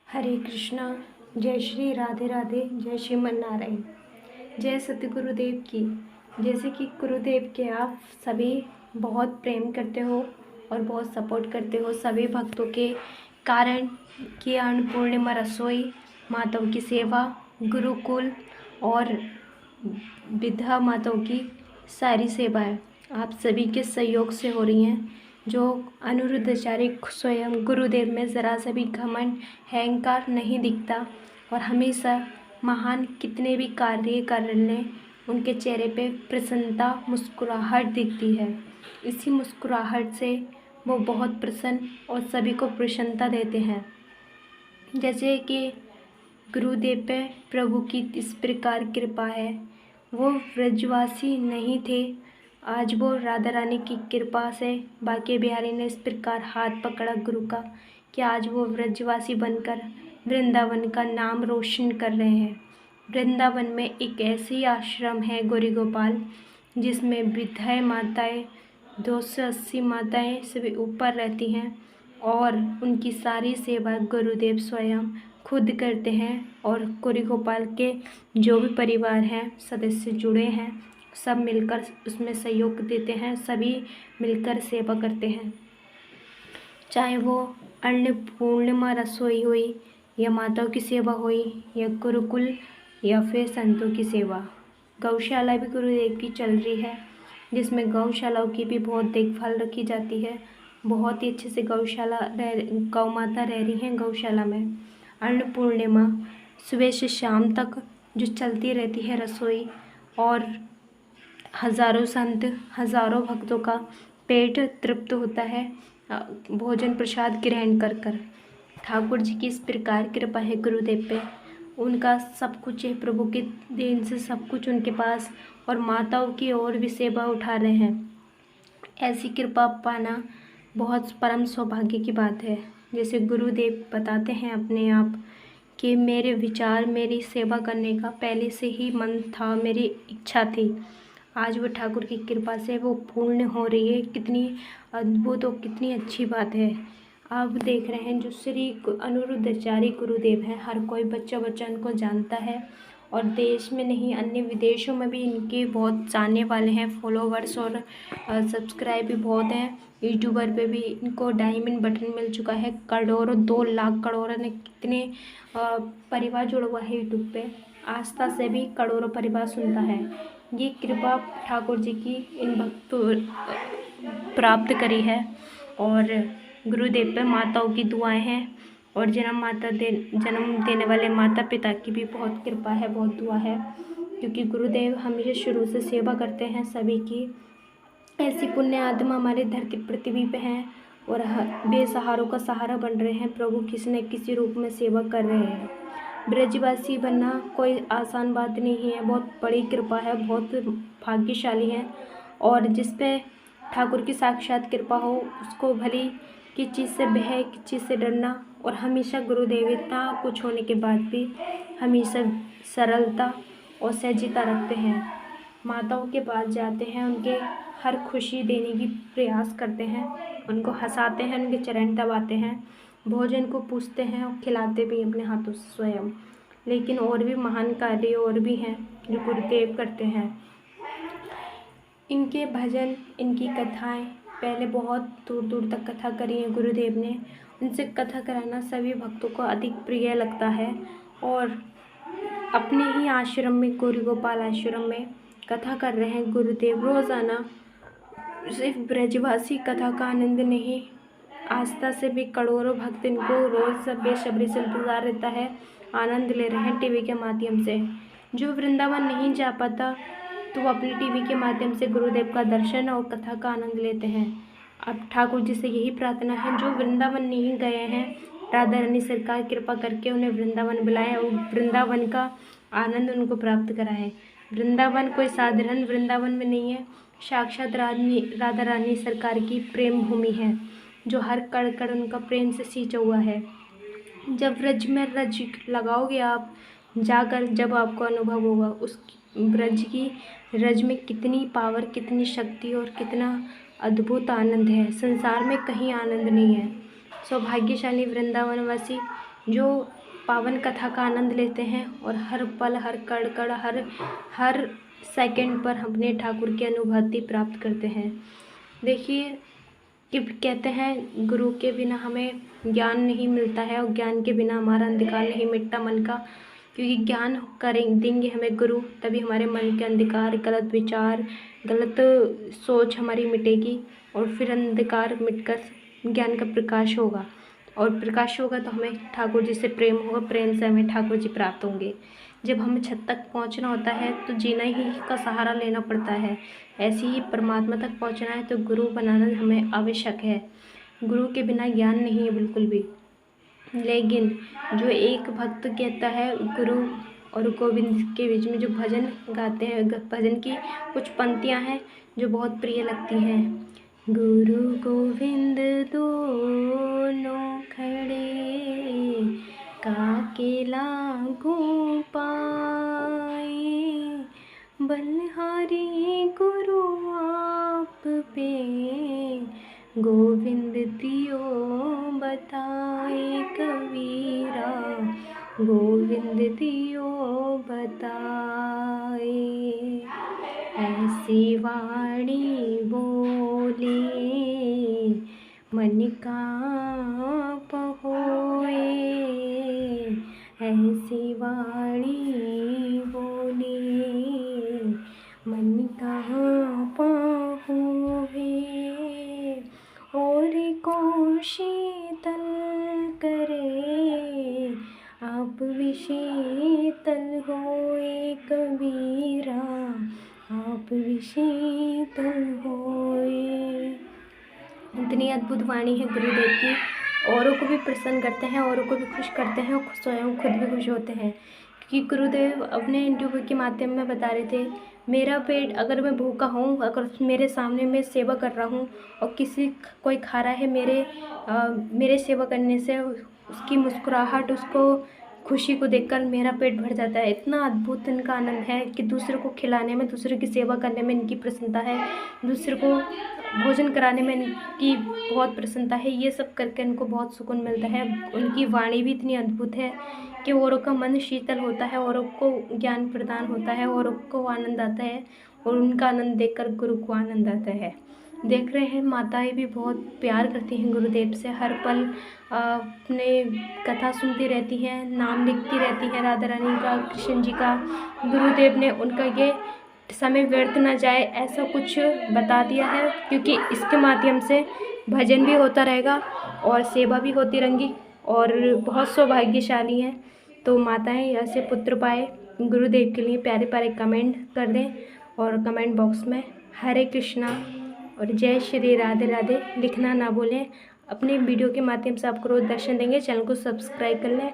हरे कृष्णा। जय श्री राधे राधे। जय श्रीमन नारायण। जय सतगुरुदेव की। जैसे कि गुरुदेव के आप सभी बहुत प्रेम करते हो और बहुत सपोर्ट करते हो सभी भक्तों के कारण कि अन्नपूर्णिमा रसोई, माताओं की सेवा, गुरुकुल और विद्या माताओं की सारी सेवाएं आप सभी के सहयोग से हो रही हैं। जो अनिरुद्धाचार्य स्वयं गुरुदेव में ज़रा सा भी घमंड, अहंकार नहीं दिखता और हमेशा महान कितने भी कार्य कर लें उनके चेहरे पे प्रसन्नता, मुस्कुराहट दिखती है। इसी मुस्कुराहट से वो बहुत प्रसन्न और सभी को प्रसन्नता देते हैं। जैसे कि गुरुदेव पे प्रभु की इस प्रकार कृपा है। वो व्रजवासी नहीं थे, आज वो राधा रानी की कृपा से बांके बिहारी ने इस प्रकार हाथ पकड़ा गुरु का कि आज वो व्रजवासी बनकर वृंदावन का नाम रोशन कर रहे हैं। वृंदावन में एक ऐसी आश्रम है गौरी गोपाल जिसमें वृद्धाएँ माताएँ 280 माताएँ सभी ऊपर रहती हैं और उनकी सारी सेवा गुरुदेव स्वयं खुद करते हैं। और गौरी गोपाल के जो भी परिवार हैं, सदस्य जुड़े हैं, सब मिलकर उसमें सहयोग देते हैं, सभी मिलकर सेवा करते हैं। चाहे वो अन्नपूर्णिमा रसोई हुई या माताओं की सेवा हुई या गुरुकुल या फिर संतों की सेवा। गौशाला भी गुरुदेव की चल रही है जिसमें गौशालाओं की भी बहुत देखभाल रखी जाती है। बहुत ही अच्छे से गौ माता रह रही हैं गौशाला में। अन्नपूर्णिमा सुबह से शाम तक जो चलती रहती है रसोई और हज़ारों संत, हज़ारों भक्तों का पेट तृप्त होता है भोजन प्रसाद ग्रहण कर कर। ठाकुर जी की इस प्रकार कृपा है गुरुदेव पे, उनका सब कुछ है, प्रभु के देन से सब कुछ उनके पास और माताओं की और भी सेवा उठा रहे हैं। ऐसी कृपा पाना बहुत परम सौभाग्य की बात है। जैसे गुरुदेव बताते हैं अपने आप कि मेरे विचार, मेरी सेवा करने का पहले से ही मन था, मेरी इच्छा थी। आज वो ठाकुर की कृपा से वो पूर्ण हो रही है। कितनी अद्भुत और कितनी अच्छी बात है। आप देख रहे हैं जो श्री अनिरुद्धाचार्य गुरुदेव हैं, हर कोई बच्चा बच्चा इनको जानता है और देश में नहीं अन्य विदेशों में भी इनके बहुत जानने वाले हैं, फॉलोवर्स और सब्सक्राइब भी बहुत हैं। यूट्यूबर पे भी इनको डायमंड बटन मिल चुका है। करोड़ों, 2 लाख करोड़ ने कितने परिवार जुड़ा हुआ है यूट्यूब पे। आस्था से भी करोड़ों परिवार सुनता है। ये कृपा ठाकुर जी की इन भक्तों प्राप्त करी है और गुरुदेव पे माताओं की दुआएं हैं और जन्म देने वाले माता पिता की भी बहुत कृपा है, बहुत दुआ है, क्योंकि गुरुदेव हमेशा शुरू से सेवा करते हैं सभी की। ऐसी पुण्य आत्मा हमारे धरती पृथ्वी पे हैं और बेसहारों का सहारा बन रहे हैं। प्रभु किसी न किसी रूप में सेवा कर रहे हैं। ब्रजवासी बनना कोई आसान बात नहीं है, बहुत बड़ी कृपा है, बहुत भाग्यशाली हैं। और जिस पे ठाकुर की साक्षात कृपा हो उसको भली किस चीज़ से भय, किस चीज़ से डरना और हमेशा गुरुदेव इतना कुछ होने के बाद भी हमेशा सरलता और सहजता रखते हैं। माताओं के पास जाते हैं, उनके हर खुशी देने की प्रयास करते हैं, उनको हंसाते हैं, उनके चरण दबाते हैं, भोजन को पूछते हैं और खिलाते भी अपने हाथों से स्वयं। लेकिन और भी महान कार्य और भी हैं जो गुरुदेव करते हैं। इनके भजन, इनकी कथाएं पहले बहुत दूर दूर तक कथा करी है गुरुदेव ने। उनसे कथा कराना सभी भक्तों को अधिक प्रिय लगता है और अपने ही आश्रम में, गौरी गोपाल आश्रम में कथा कर रहे हैं गुरुदेव रोज़ाना। सिर्फ ब्रजवासी कथा का आनंद नहीं, आस्था से भी करोड़ों भक्त इनको रोज़ बेसब्री से इंतज़ार रहता है, आनंद ले रहे हैं टीवी के माध्यम से। जो वृंदावन नहीं जा पाता तो वो अपनी टीवी के माध्यम से गुरुदेव का दर्शन और कथा का आनंद लेते हैं। अब ठाकुर जी से यही प्रार्थना है, जो वृंदावन नहीं गए हैं, राधा रानी सरकार कृपा करके उन्हें वृंदावन बुलाएं और वृंदावन का आनंद उनको प्राप्त कराएं। वृंदावन कोई साधारण वृंदावन में नहीं है, साक्षात राधा रानी सरकार की प्रेम भूमि है जो हर कण कण उनका प्रेम से सींचा हुआ है। जब व्रज में रज लगाओगे आप जाकर, जब आपको अनुभव होगा उस ब्रज की रज में कितनी पावर, कितनी शक्ति और कितना अद्भुत आनंद है। संसार में कहीं आनंद नहीं है। सौभाग्यशाली वृंदावनवासी जो पावन कथा का आनंद लेते हैं और हर पल, हर कण कण, हर सेकंड पर हम अपने ठाकुर की अनुभूति प्राप्त करते हैं। देखिए कि कहते हैं गुरु के बिना हमें ज्ञान नहीं मिलता है और ज्ञान के बिना हमारा अंधकार नहीं मिटता मन का, क्योंकि ज्ञान देंगे हमें गुरु, तभी हमारे मन के अंधकार, गलत विचार, गलत सोच हमारी मिटेगी और फिर अंधकार मिटकर ज्ञान का प्रकाश होगा, और प्रकाश होगा तो हमें ठाकुर जी से प्रेम होगा, प्रेम से हमें ठाकुर जी प्राप्त होंगे। जब हमें छत तक पहुंचना होता है तो जीना ही का सहारा लेना पड़ता है, ऐसे ही परमात्मा तक पहुंचना है तो गुरु बनाना हमें आवश्यक है। गुरु के बिना ज्ञान नहीं है बिल्कुल भी। लेकिन जो एक भक्त कहता है गुरु और गोविंद के बीच में जो भजन गाते हैं, भजन की कुछ पंक्तियां हैं जो बहुत प्रिय लगती हैं। गुरु गोविंद दोनों खड़े, काके लागू पाए, बलिहारी गुरु आप पे, गोविंद दियो बताए कबीरा, गोविंद दियो बताए। ऐसी वाणी बोले मन काँप होए, ऐसी वाणी बोले मन काँप होए, और को शीतल करे, आप भी शीतल होए कबीरा, आप भी शीतल होए। इतनी अद्भुत वाणी है गुरुदेव की, औरों को भी प्रसन्न करते हैं, औरों को भी खुश करते हैं और स्वयं खुद भी खुश होते हैं, क्योंकि गुरुदेव अपने इंटरव्यू के माध्यम में बता रहे थे, मेरा पेट अगर मैं भूखा हूँ, अगर मेरे सामने मैं सेवा कर रहा हूँ और कोई खा रहा है, मेरे सेवा करने से उसकी मुस्कुराहट, उसको खुशी को देखकर मेरा पेट भर जाता है। इतना अद्भुत इनका आनंद है कि दूसरे को खिलाने में, दूसरे की सेवा करने में इनकी प्रसन्नता है, दूसरे को भोजन कराने में इनकी बहुत प्रसन्नता है। ये सब करके इनको बहुत सुकून मिलता है। उनकी वाणी भी इतनी अद्भुत है कि औरों का मन शीतल होता है, औरों को ज्ञान प्रदान होता है, औरों को आनंद आता है और उनका आनंद देखकर गुरु को आनंद आता है। देख रहे हैं माताएं भी बहुत प्यार करती हैं गुरुदेव से, हर पल अपने कथा सुनती रहती हैं, नाम लिखती रहती हैं राधा रानी का, कृष्ण जी का। गुरुदेव ने उनका ये समय व्यर्थ ना जाए ऐसा कुछ बता दिया है, क्योंकि इसके माध्यम से भजन भी होता रहेगा और सेवा भी होती रहेंगी और बहुत सौभाग्यशाली हैं। तो माताएं ऐसे पुत्र पाए, गुरुदेव के लिए प्यारे प्यारे कमेंट कर दें और कमेंट बॉक्स में हरे कृष्णा और जय श्री राधे राधे लिखना ना भूलें। अपने वीडियो के माध्यम से आपको रोज दर्शन देंगे। चैनल को सब्सक्राइब कर लें